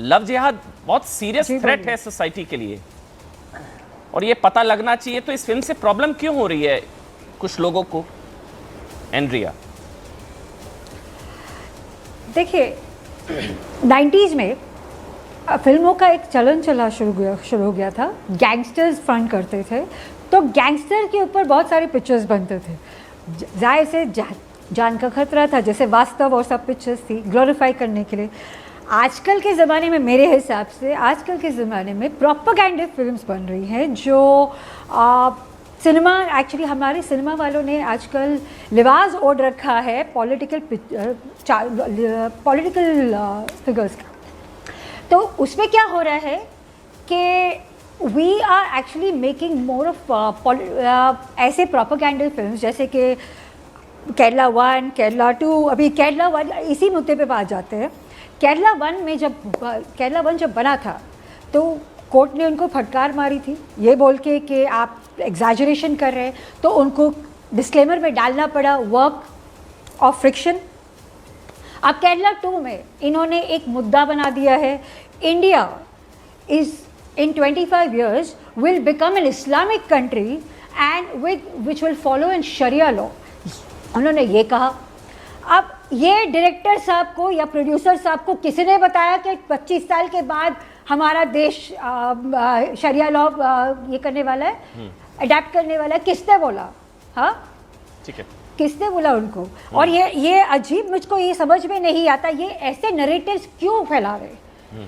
Love जिहाद बहुत serious threat है सोसाइटी के लिए और ये पता लगना चाहिए। तो इस फिल्म से प्रॉब्लम क्यों हो रही है कुछ लोगों को? एंड्रिया, देखिए 90s में फिल्मों का एक चलन चला शुरू हो गया था। गैंगस्टर्स फंड करते थे, तो गैंगस्टर के ऊपर बहुत सारे पिक्चर्स बनते थे। जाहिर से जान का खतरा था, जैसे वास्तव और सब पिक्चर्स थी ग्लोरीफाई करने के लिए। आजकल के ज़माने में मेरे हिसाब से आजकल के ज़माने में प्रोपेगेंडा फिल्म्स बन रही हैं, जो सिनेमा एक्चुअली हमारे सिनेमा वालों ने आजकल लिबास ओढ़ रखा है पॉलिटिकल फिगर्स का। तो उसमें क्या हो रहा है कि we are actually making more of ऐसे प्रोपेगेंडा फिल्म्स, जैसे कि केरला 1, केरला 2। अभी केरला 1 इसी मुद्दे पे बात जाते हैं। केरला 1 जब बना था तो कोर्ट ने उनको फटकार मारी थी ये बोल के कि आप एग्जैजरेशन कर रहे हैं, तो उनको डिस्क्लेमर में डालना पड़ा वर्क ऑफ फ्रिक्शन। अब केरला 2 में इन्होंने एक मुद्दा बना दिया है, India is in 25 years will become an Islamic country and which will follow in Sharia law। उन्होंने ये कहा। अब ये डायरेक्टर साहब को या प्रोड्यूसर साहब को किसी ने बताया कि 25 साल के बाद हमारा देश शरिया लॉ ये करने वाला है, अडेप्ट करने वाला है? किसने बोला? हाँ, ठीक है, किसने बोला उनको? और ये अजीब, मुझको ये समझ में नहीं आता ये ऐसे नरेटिव्स क्यों फैला रहे।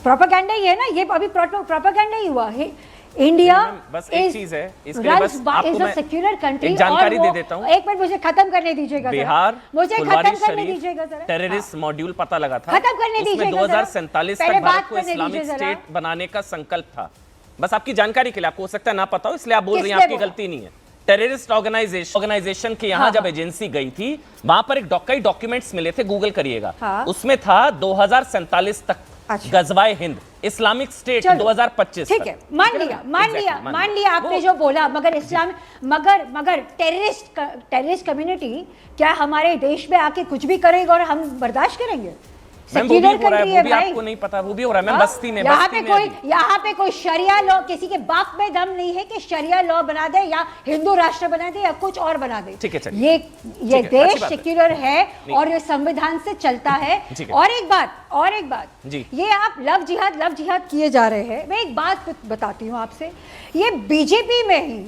प्रोपेगेंडा ही है ना, ये अभी प्रोपेगेंडा ही हुआ है। इंडिया बस एक चीज है, इसके लिए बस आपको मैं सेक्युलर कंट्री एक जानकारी दे देता हूं। एक मिनट मुझे खत्म करने दीजिएगा। बिहार मुझे खत्म करने दीजिएगा जरा। टेररिस्ट मॉड्यूल पता लगा था, खत्म करने दीजिएगा। 2047 तक भारत को इस्लामिक स्टेट बनाने का संकल्प था। बस आपकी जानकारी के लिए, आपको हो सकता है ना पता हो इसलिए आप बोल रही हैं, आपकी गलती नहीं है। टेररिस्ट ऑर्गेनाइजेशन के यहाँ जब एजेंसी गई थी, वहां पर कई डॉक्यूमेंट्स मिले थे, गूगल करिएगा। उसमें था 2047 तक गजवाए हिंद, इस्लामिक स्टेट 2025। ठीक है, मान लिया आपने जो बोला, मगर टेररिस्ट कम्युनिटी क्या हमारे देश में आके कुछ भी करेगा और हम बर्दाश्त करेंगे? सेक्युलर कंट्री है भाई, आपको नहीं पता वो भी हो रहा है। मैं बस्ती में यहाँ पे कोई शरिया लॉ, किसी के बाप में दम नहीं है कि शरिया लॉ बना दे या हिंदू राष्ट्र बना दे या कुछ और बना दे। ठीक है, ये देश सेक्युलर है और ये संविधान से चलता है। और एक बात ये आप लव जिहाद किए जा रहे हैं। मैं एक बात बताती हूँ आपसे, ये बीजेपी में ही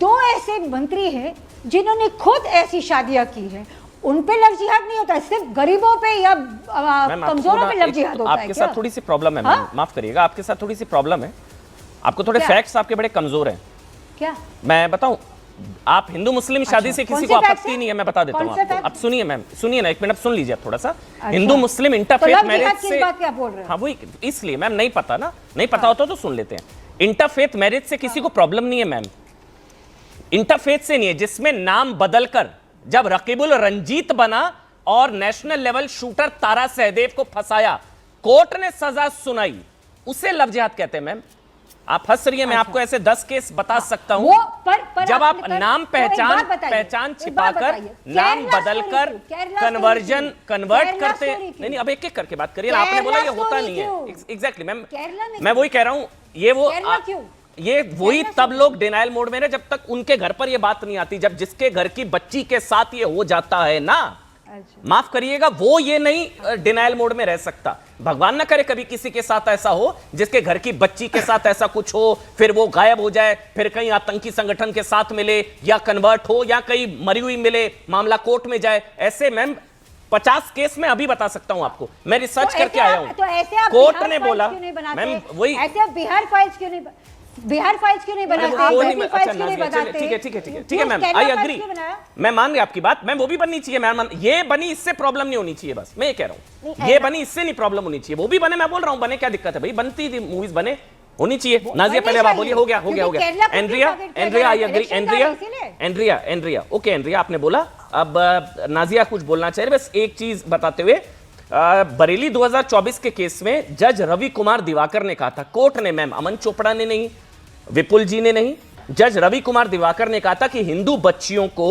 2 ऐसे मंत्री हैं जिन्होंने खुद ऐसी शादियां की हैं, उन पे लव जिहाद नहीं होता, सिर्फ गरीबों पे या कमजोरों पे लव जिहाद होता है। आपके साथ थोड़ी सी प्रॉब्लम है, माफ करिएगा, आपके साथ थोड़ी सी प्रॉब्लम है। आपको थोड़े फैक्ट्स आपके बड़े कमजोर हैं। क्या मैं बताऊं? आप हिंदू मुस्लिम शादी से किसी को आपत्ति नहीं है, मैं बता देता हूं आपको। अब सुनिए मैम, सुनिए ना, एक मिनट सुन लीजिए आप थोड़ा सा। हिंदू मुस्लिम इंटरफेथ मैरिज से, हाँ वही इसलिए मैम नहीं पता ना, नहीं पता होता तो सुन लेते हैं। इंटरफेथ मैरिज से किसी को प्रॉब्लम नहीं है मैम, इंटरफेथ से नहीं है, जिसमें नाम बदलकर जब रकीबुल रंजीत बना और नेशनल लेवल शूटर तारा सहदेव को फंसाया, कोर्ट ने सजा सुनाई, उसे लव जिहाद कहते हैं मैम। आप हंस रही हैं, मैं आपको ऐसे 10 केस बता सकता हूं। जब आप नाम पहचान छिपाकर, नाम बदलकर कन्वर्ट करते, नहीं अब एक एक करके बात करिए। आपने बोला ये होता नहीं है, एग्जैक्टली मैम, मैं वही कह रहा हूं। ये वही तब लोग डिनायल मोड में रहे जब तक उनके घर पर ये बात नहीं आती, जब जिसके घर की बच्ची के साथ ये हो जाता है ना, माफ करिएगा, वो ये नहीं डिनायल मोड में रह सकता। भगवान ना करे कभी किसी के साथ ऐसा हो, जिसके घर की बच्ची के साथ ऐसा कुछ हो, फिर वो गायब हो जाए, फिर कहीं आतंकी संगठन के साथ मिले या कन्वर्ट हो या कहीं मरी हुई मिले, मामला कोर्ट में जाए। ऐसे मैम 50 केस में अभी बता सकता हूं आपको, मैं रिसर्च करके आया हूं। कोर्ट ने बोला मैम, वही बिहार फाइल्स क्यों नहीं बनाते? ठीक है मैम, आई एग्री, मैं मान गया आपकी बात। मैम वो भी बननी चाहिए मैम, ये बनी इससे प्रॉब्लम नहीं होनी चाहिए, बस मैं ये कह रहा हूँ, ये बनी इससे नहीं प्रॉब्लम होनी चाहिए, वो भी बने, मैं बोल रहा हूँ बने, क्या दिक्कत है भाई, बनती थी मूवीज बने, होनी चाहिए। नाजिया पहले आप बोलिए, हो गया। Andrea I agree, Andrea okay, Andrea आपने बोला, अब नाजिया कुछ बोलना चाहिए। बस एक चीज बताते हुए, बरेली 2024 के केस में जज रवि कुमार दिवाकर ने कहा था, कोर्ट ने, मैम अमन चोपड़ा ने नहीं, विपुल जी ने नहीं, जज रवि कुमार दिवाकर ने कहा था कि हिंदू बच्चियों को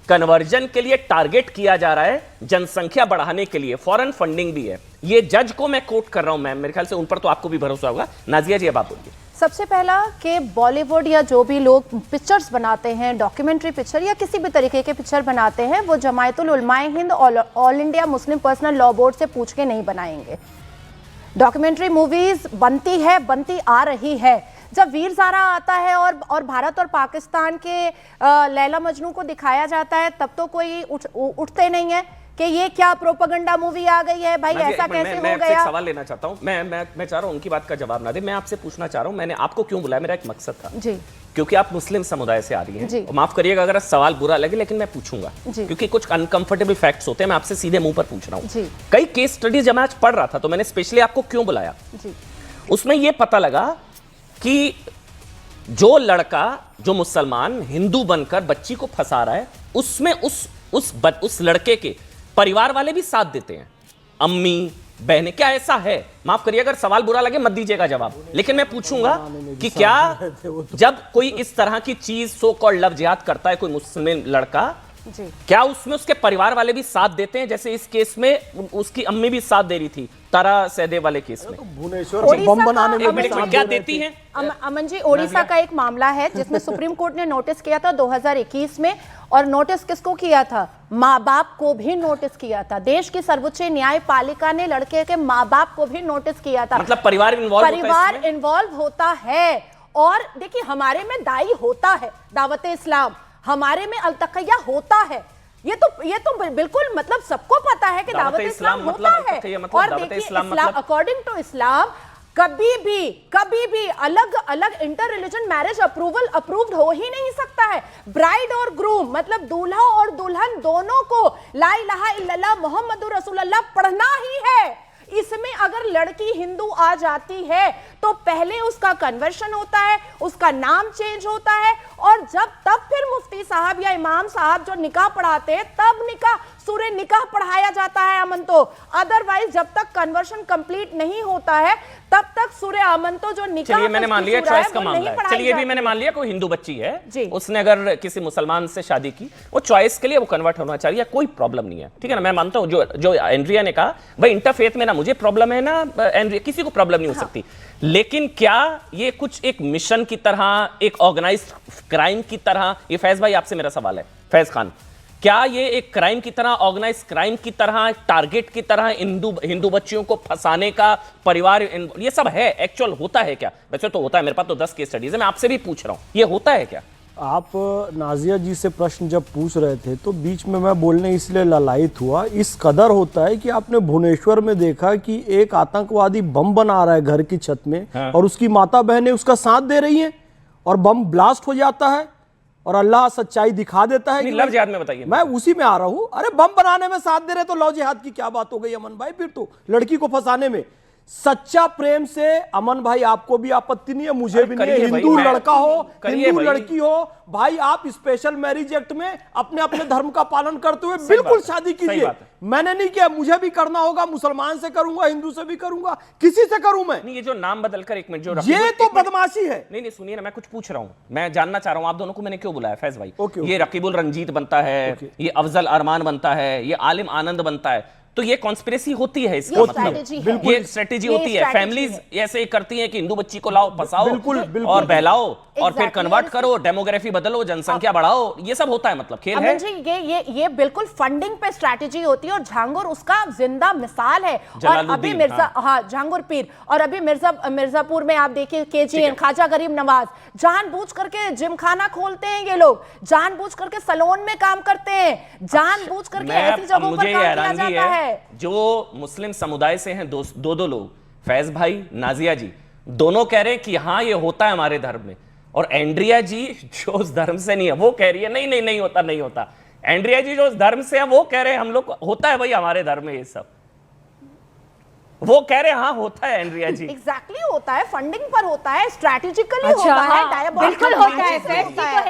कन्वर्जन के लिए टारगेट किया जा रहा है, जनसंख्या बढ़ाने के लिए, फॉरेन फंडिंग भी है। ये जज को मैं कोट कर रहा हूं मैम, मेरे ख्याल से उन पर तो आपको भी भरोसा होगा। नाजिया जी अब आप बोलिए। सबसे पहला कि बॉलीवुड या जो भी लोग पिक्चर्स बनाते हैं, डॉक्यूमेंट्री पिक्चर या किसी भी तरीके के पिक्चर बनाते हैं, वो Jamiatul Ulama e Hind all India Muslim personal law board से पूछ के नहीं बनाएंगे। डॉक्यूमेंट्री मूवीज बनती आ रही है। जब वीर ज़ारा आता है और भारत और पाकिस्तान के लैला मजनू को दिखाया जाता है, तब तो कोई उठते नहीं है कि ये क्या प्रोपेगेंडा मूवी आ गई है भाई, ऐसा कैसे हो गया। एक सवाल लेना चाहता हूं, मैं चाह रहा हूं उनकी बात का जवाब ना दे, मैं आपसे पूछना चाह रहा हूं, मैंने आपको क्यों बुलाया, मेरा एक मकसद था जी, क्योंकि आप मुस्लिम समुदाय से आ रही हैं, माफ करिएगा अगर सवाल बुरा लगे, लेकिन मैं पूछूंगा क्योंकि कुछ अनकंफर्टेबल फैक्ट्स होते हैं, मैं आपसे सीधे मुंह पर पूछ रहा हूं। कई केस स्टडीज जब मैं आज पढ़ रहा था तो मैंने स्पेशली आपको क्यों बुलाया, उसमें यह पता लगा कि जो लड़का, जो मुसलमान हिंदू बनकर बच्ची को फंसा रहा है, उसमें उस लड़के के परिवार वाले भी साथ देते हैं, अम्मी बहनें। क्या ऐसा है? माफ करिए अगर सवाल बुरा लगे मत दीजिएगा जवाब, लेकिन मैं पूछूंगा कि क्या जब कोई इस तरह की चीज सो कॉल्ड लव जिहाद करता है कोई मुस्लिम लड़का, क्या उसमें उसके परिवार वाले भी साथ देते हैं? जैसे इस केस में उसकी अम्मी भी साथ दे रही थी, तारा सहदेव वाले केस में। भुवनेश्वर बम बनाने में क्या देती हैं? अमन जी, ओडिशा का एक मामला है जिसमें सुप्रीम कोर्ट ने नोटिस किया था 2021 में, और नोटिस किसको किया था? माँ बाप को भी नोटिस किया था। देश की सर्वोच्च न्यायपालिका ने लड़के के माँ बाप को भी नोटिस किया था। मतलब परिवार इन्वॉल्व होता है। और देखिए, हमारे में दाई होता है, दावत इस्लाम, हमारे में अलतकैया होता है। ये तो बिल्कुल मतलब सबको पता है कि दावत इस्लाम होता है। और देखिए, इस्लाम अकॉर्डिंग टू इस्लाम कभी भी अलग अलग इंटर रिलीजन मैरिज अप्रूव्ड हो ही नहीं सकता है। ब्राइड और ग्रूम मतलब दूल्हा और दुल्हन दोनों को ला इलाहा इल्लल्लाह मुहम्मदुर रसूलुल्लाह पढ़ना ही है। इसमें अगर लड़की हिंदू आ जाती है तो पहले उसका कन्वर्शन होता है, उसका नाम चेंज होता है, और तब फिर मुफ्ती साहब या इमाम साहब जो निकाह पढ़ाते हैं तब निकाह सूरे निकाह पढ़ाया जाता है अमन। तो अदरवाइज जब तक कन्वर्शन कंप्लीट नहीं होता है तब तक सूरे अमन तो जो निकाह, चलिए मैंने मान लिया चॉइस का मामला है, चलिए भी मैंने मान लिया कोई हिंदू बच्ची है, उसने अगर किसी मुसलमान से शादी की, वो चॉइस के लिए वो कन्वर्ट होना चाहिए, कोई प्रॉब्लम नहीं है, ठीक है ना। मैं मानता हूं जो एंड्रिया ने कहा, भाई इंटरफेथ में ना मुझे प्रॉब्लम है ना एंड्रिया, किसी को प्रॉब्लम नहीं हो सकती, लेकिन क्या ये कुछ एक मिशन की तरह, एक ऑर्गेनाइज्ड क्राइम की तरह, ये फैज भाई आपसे मेरा सवाल है, फैज खान, क्या ये एक क्राइम की तरह, ऑर्गेनाइज क्राइम की तरह, टारगेट की तरह हिंदू बच्चियों को फंसाने का परिवार, ये सब है, एक्चुअल होता है क्या? वैसे तो होता है, मेरे पास तो 10 केस स्टडीज है, मैं आपसे भी पूछ रहा हूं, ये होता है क्या? आप नाजिया जी से प्रश्न जब पूछ रहे थे तो बीच में मैं बोलने इसलिए ललायित हुआ, इस कदर होता है कि आपने भुवनेश्वर में देखा कि एक आतंकवादी बम बना रहा है घर की छत में, हाँ। और उसकी माता बहनें उसका साथ दे रही हैं, और बम ब्लास्ट हो जाता है और अल्लाह सच्चाई दिखा देता है। लव जिहाद में बताइए। मैं उसी में आ रहा हूं। अरे बम बनाने में साथ दे रहे तो लव जिहाद की क्या बात हो गई अमन भाई? फिर तो लड़की को फंसाने में सच्चा प्रेम से, अमन भाई आपको भी आपत्ति नहीं है, मुझे भी नहीं है, हिंदू लड़का हो हिंदू लड़की हो, भाई आप स्पेशल मैरिज एक्ट में अपने अपने धर्म का पालन करते हुए बिल्कुल शादी कीजिए। मैंने नहीं किया, मुझे भी करना होगा, मुसलमान से करूंगा, हिंदू से भी करूंगा, किसी से करूं मैं नहीं। ये जो नाम बदलकर, एक मिनट, जो ये तो बदमाशी है। नहीं सुनिए ना, मैं कुछ पूछ रहा हूं, मैं जानना चाह रहा हूं आप दोनों को मैंने क्यों बुलाया फैज भाई। ये रकीबुल रंजीत बनता है, ये अफजल अरमान बनता है, ये आलिम आनंद बनता है, तो ये कॉन्स्पिरेसी होती है, इसका मतलब ये स्ट्रेटेजी होती है। फैमिलीज ऐसे करती हैं कि हिंदू बच्ची को लाओ, फंसाओ और बहलाओ और फिर कन्वर्ट करो, डेमोग्राफी बदलो, जनसंख्या बढ़ाओ, ये सब होता है, मतलब खेल है जी। ये बिल्कुल फंडिंग पे स्ट्रेटेजी होती है, और झांगुर उसका जिंदा मिसाल है। और अभी मिर्जा, हाँ झांगुर पीर, और अभी मिर्जापुर में आप देखिए KGN ख्वाजा गरीब नवाज, जानबूझ करके जिम खाना खोलते हैं ये लोग, जानबूझ करके सलोन में काम करते हैं, जानबूझ करके ऐसी जगहों पर काम किया जाता है। जो मुस्लिम समुदाय से हैं दो लोग, फैज भाई, नाजिया जी, दोनों कह रहे हैं कि हाँ ये होता है हमारे धर्म में, और एंड्रिया जी जो उस धर्म से नहीं है वो कह रही है नहीं होता, नहीं होता। एंड्रिया जी जो उस धर्म से है वो कह रहे हैं हम लोग होता है भाई हमारे धर्म में ये सब वो कह रहे हाँ होता है एंड्रिया जी। एग्जैक्टली होता है, फंडिंग पर होता है, स्ट्रैटेजिकली अच्छा, होता है, हाँ, बिल्कुल होता है।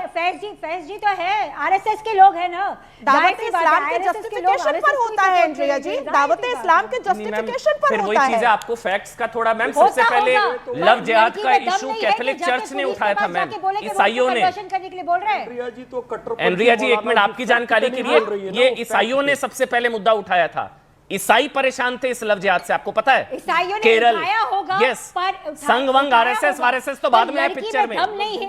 फैज जी तो है, आरएसएस के लोग हैं ना, दावत इस्लाम के जस्टिफिकेशन पर होता है एंड्रिया जी, दावत इस्लाम के जस्टिफिकेशन पर फिर वही होता चीज है, है। आपको फैक्ट्स का थोड़ा मैम, सबसे पहले लव जिहाद का इशू कैथोलिक चर्च ने उठाया था मैम, ईसाइयों ने। करने के लिए बोल रहे हैं एंड्रिया जी तो कट्टर एंड्रिया जी एक मिनट आपकी जानकारी के लिए, ये ईसाइयों ने सबसे पहले मुद्दा उठाया था। ईसाई परेशान थे इस लव जिहाद से, आपको पता है? ईसाइयों ने केरल, उठाया होगा, यस, संघ वंग आरएसएस तो बाद में है पिक्चर में। दम नहीं है,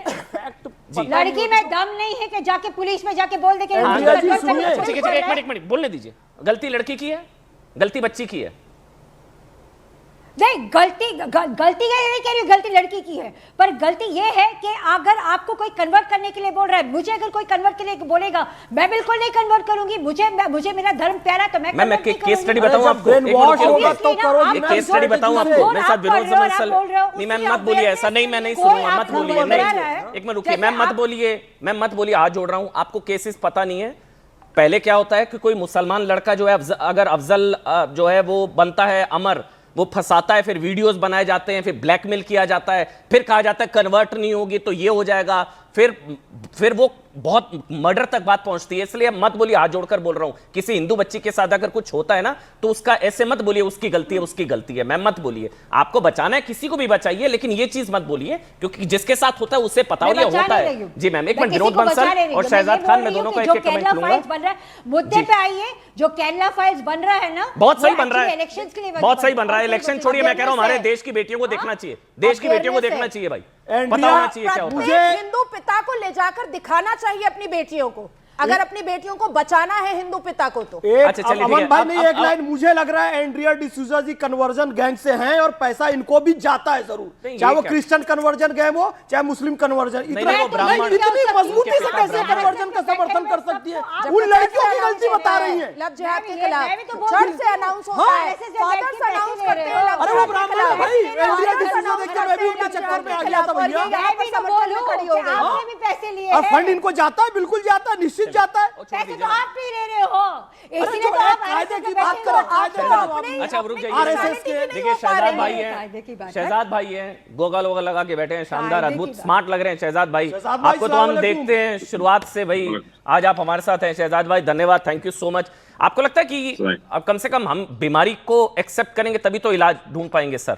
लड़की में दम नहीं है कि जाके पुलिस में जाके बोल दे के एक मिनट बोलने दीजिए। गलती लड़की की है, गलती बच्ची की है? नहीं, गलती नहीं कह रही, गलती लड़की की है, पर गलती ये है कि अगर आपको कोई कन्वर्ट करने के लिए बोल रहा है, मुझे अगर कोई कन्वर्ट के लिए बोलेगा, मैं बिल्कुल नहीं कन्वर्ट करूंगी। मुझे मेरा धर्म प्यारा, तो मैं केस स्टडी बताऊं आपको, एक केस स्टडी बताऊं आपको। मेरे साथ विरोध नहीं मैम, मत बोलिए ऐसा, नहीं मैं नहीं सुनूंगा, मत बोलिए, नहीं एक मिनट रुकिए मैम, मत बोलिए, हाथ जोड़ रहा हूं। आपको केसेस पता नहीं है, पहले क्या होता है कि कोई मुसलमान लड़का जो है, अगर अफजल जो है वो बनता है अमर, वो फंसाता है, फिर वीडियोस बनाए जाते हैं, फिर ब्लैकमेल किया जाता है, फिर कहा जाता है कन्वर्ट नहीं होगी तो ये हो जाएगा, फिर वो बहुत मर्डर तक बात पहुंचती है। इसलिए मत बोलिए, हाथ जोड़कर बोल रहा हूं, किसी हिंदू बच्ची के साथ अगर कुछ होता है ना तो उसका ऐसे मत बोलिए उसकी गलती है, उसकी गलती है, मैं मत बोलिए। आपको बचाना है, किसी को भी बचाइए, लेकिन ये चीज मत बोलिए, क्योंकि जिसके साथ होता है उसे पता हो, ये होता है। जी मैम, एक मिनट, विनोद बंसल और शहजाद खान, मैं दोनों का एक कमेंट लूंगा। मुद्दे पे आइए, जो केरला फाइल्स बन रहा है ना, बहुत सही बन रहा है, इलेक्शंस के लिए बहुत सही बन रहा है। इलेक्शन छोड़िए, मैं कह रहा हूं हमारे देश की बेटियों को देखना चाहिए, देश की बेटियों को देखना चाहिए भाई, पता होना चाहिए क्या होता है। हिंदू पिता को ले जाकर दिखाना चाहिए अपनी बेटियों को, अगर अपनी बेटियों को बचाना है हिंदू पिता को तो। अच्छा चलिए, अमन भाई नहीं, एक लाइन, मुझे लग रहा है एंड्रिया डिसूजा जी कन्वर्जन गैंग से हैं और पैसा इनको भी जाता है जरूर, चाहे वो क्रिश्चियन कन्वर्जन गैंग हो चाहे मुस्लिम कन्वर्जन। इतनी मजबूती से कैसे कन्वर्जन का समर्थन कर सकती है? उन लड़कियों की गलती बता रही है। लव जिहाद के खिलाफ चर्च से अनाउंस होता है, फादर्स अनाउंस करते हैं। अरे वो ब्राह्मण है भाई, एंड्रिया डिसूजा देख के मैं भी उनके चक्कर में आ गया था भैया। आपने भी पैसे लिए और फंड इनको जाता है, बिल्कुल जाता है, निश्चित जाता है। पैसे तो आप भी ले रहे हो, इसीलिए तो आप कायदे की बात करें। अच्छा अब रुक जाइए, देखिए शहजाद भाई हैं, शहजाद भाई हैं, गोगल वोगल लगा के बैठे हैं, शानदार अद्भुत स्मार्ट लग रहे हैं शहजाद भाई। आपको तो हम देखते हैं शुरुआत से भाई, आज आप हमारे साथ हैं शहजाद भाई, धन्यवाद, थैंक यू सो मच। आपको लगता है कि अब कम से कम हम बीमारी को एक्सेप्ट करेंगे तभी तो इलाज ढूंढ पाएंगे? सर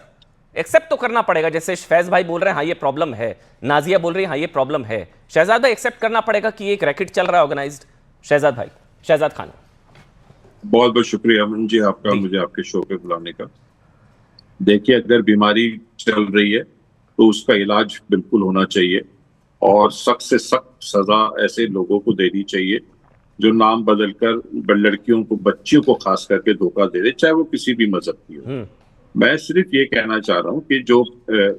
एक्सेप्ट तो करना पड़ेगा, जैसे फैज भाई बोल रहे हैं हाँ ये प्रॉब्लम है, नाजिया बोल रही है हाँ ये प्रॉब्लम है, शहजाद भाई एक्सेप्ट करना पड़ेगा कि एक रैकेट चल रहा है ऑर्गेनाइज्ड। शहजाद भाई, शहजाद खान, बहुत बहुत शुक्रिया अमन जी आपका मुझे आपके शो पे बुलाने का। देखिए अगर बीमारी चल रही है तो उसका इलाज बिल्कुल होना चाहिए और सख्त से सख्त सजा ऐसे लोगों को देनी चाहिए जो नाम बदलकर लड़कियों को, बच्चियों को खास करके धोखा दे रहे, चाहे वो किसी भी मजहब की हो। मैं सिर्फ ये कहना चाह रहा हूँ कि जो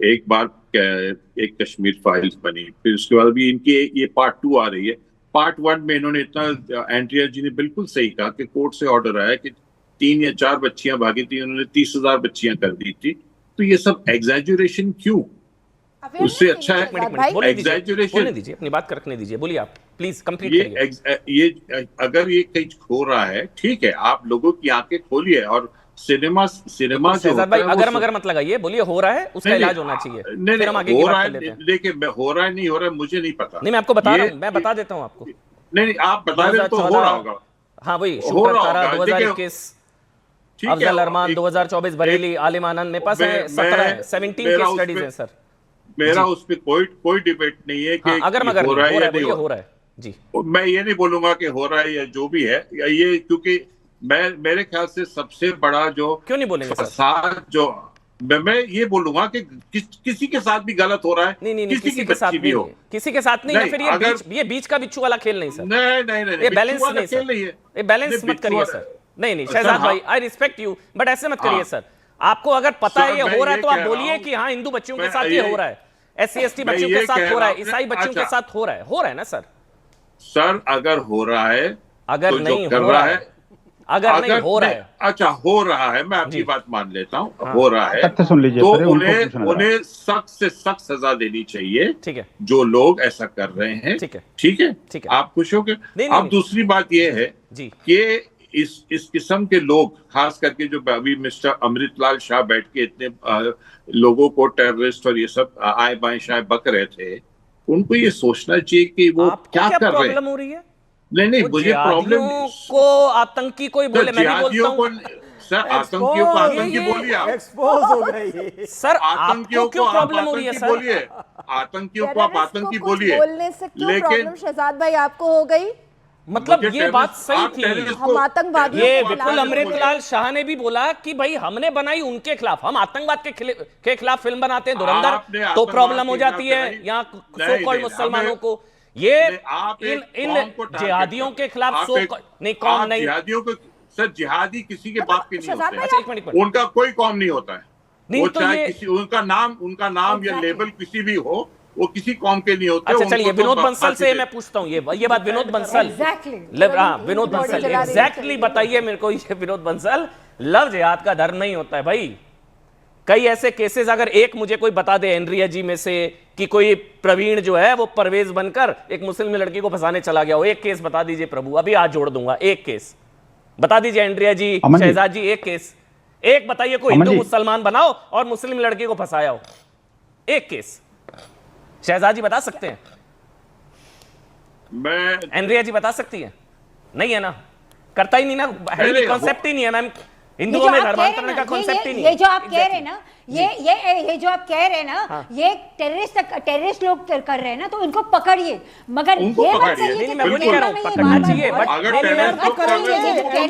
एक बार एक कश्मीर फाइल्स बनी, फिर उसके बाद भी इनकी ये पार्ट 2 आ रही है। पार्ट 1 में इन्होंने इतना, एंड्रिया जी ने बिल्कुल सही कहा कि कोर्ट से ऑर्डर आया कि 3 या 4 बच्चियां भागी थी, उन्होंने 30,000 बच्चियां कर दी थी। तो ये सब एग्जैजुरेशन क्यों? उससे अच्छा है एग्जैजुरेशन। बोलने दीजिए, अपनी बात रखने दीजिए, बोलिए आप प्लीज कंप्लीट करिए। ये अगर ये कहीं हो रहा है, ठीक है, आप लोगों की आंखें खोलिए और सिनेमा शहजाद भाई अगर मगर मत लगाइए, बोलिए हो रहा है, उसका इलाज होना चाहिए। नहीं हम आगे की बात कर लेते हैं। देखिए हो रहा है नहीं हो रहा है मुझे नहीं पता, नहीं मैं आपको बता रहा हूं, मैं बता देता हूं आपको। नहीं आप बता रहे तो हो रहा होगा। हाँ वही शूटर तारा 2021, अफजल अरमान 2024 बरेली, आलिम आनंद, मेरे पास 17 केस स्टडीज हैं सर। मेरा उस पे कोई डिबेट नहीं है कि अगर मगर हो रहा है या नहीं हो रहा है जी। मैं ये नहीं बोलूंगा कि हो रहा है या जो भी है ये, क्योंकि मेरे ख्याल से सबसे बड़ा जो क्यों नहीं बोलेंगे फसाद जो मैं ये बोलूंगा कि किसी के साथ भी गलत हो रहा है। नहीं किसी के साथ भी हो, किसी के साथ नहीं, फिर ये बीच का बिच्छू वाला खेल नहीं सर। नहीं ये बैलेंस नहीं सर, ये बैलेंस मत करिए सर। नहीं शहजाद भाई आई रिस्पेक्ट यू, बट ऐसे मत करिए सर। आपको अगर पता है ये हो रहा है तो आप बोलिए कि हाँ हिंदू बच्चियों के साथ ये हो रहा है, SC/ST बच्चियों के साथ हो रहा है, ईसाई बच्चियों के साथ हो रहा है ना सर। सर अगर हो रहा है, अगर नहीं हो रहा है, अगर नहीं हो रहा है, अच्छा हो रहा है, मैं आपकी बात मान लेता हूँ, हो रहा है सुन लीजिए, तो उन्हें सख्त से सख्त सजा देनी चाहिए। ठीक है, जो लोग ऐसा कर रहे हैं। ठीक है, आप खुश हो गए? अब दूसरी बात यह है कि इस किस्म के लोग, खास करके जो अभी मिस्टर अमृतलाल शाह बैठ के इतने लोगों को टेररिस्ट और ये सब आए बाएं शाए बक रहे थे, उनको ये सोचना चाहिए कि वो क्या कर रहे हैं। हो रही है? नहीं, मुझे प्रॉब्लम को आतंकी कोई बोले, मैं भी बोलता हूं सर, आतंकियों को आतंकी बोलिए, आप एक्सपोज हो गई सर। आतंकियों को क्यों प्रॉब्लम हो रही है सर? बोलिए, आतंकियों को आप आतंकी बोलिए, बोलने से क्यों लेकिन प्रॉब्लम शहजाद भाई आपको हो गई? मतलब ये बात सही थी। हम आतंकवादियों ये को विपुल खिलाफ अमृतलाल शाह ने भी बोला कि भाई हमने बनाई उनके खिलाफ, हम आतंकवाद के खिलाफ फिल्म बनाते हैं धुरंधर, तो प्रॉब्लम हो जाती है यहाँ सो कॉल्ड मुसलमानों को। ये इन जिहादियों के खिलाफ सो नहीं, कौम नहीं, जिहादियों को सर, जिहादी किसी के बाप के नहीं होते हैं। अच्छा, एक मिनट। उनका कोई कौम नहीं होता है, नहीं, वो तो चाहे ये किसी उनका नाम या लेबल किसी भी हो, वो किसी कौम के नहीं होते। अच्छा चलिए, उनको तो विनोद बंसल से फांसी मैं पूछता हूँ ये बात। विनोद बंसल, Exactly. विनोद बंसल एग्जैक्टली बताइए मेरे को, ये विनोद बंसल, लव जिहाद का धर्म नहीं होता है भाई। कई ऐसे केसेस अगर एक मुझे कोई बता दे एंड्रिया जी में से कि कोई प्रवीण जो है वो परवेज बनकर एक मुस्लिम लड़की को फंसाने चला गया हो, एक केस बता दीजिए प्रभु, अभी आज जोड़ दूंगा, एक केस बता दीजिए एंड्रिया जी, शहजाद जी, एक केस एक बताइए, कोई हिंदू मुसलमान बनाओ और मुस्लिम लड़की को फंसाया हो, एक केस शहजाद जी बता सकते हैं? मैं एंड्रिया जी बता सकती है? नहीं है ना, करता ही नहीं ना, कॉन्सेप्ट ही नहीं है मैम, हिंदुओं में धर्मांतरण का कॉन्सेप्ट ही नहीं है। ये जो आप कह रहे हैं ना, ये जो आप कह रहे हैं ना, ये टेररिस्ट लोग कर रहे हैं ना, तो इनको पकड़िए, मगर ये मत कहिए कि मैं वो नहीं कह रहा हूं, पकड़ना चाहिए, बट अगर टेररिस्ट लोग कर रहे हो,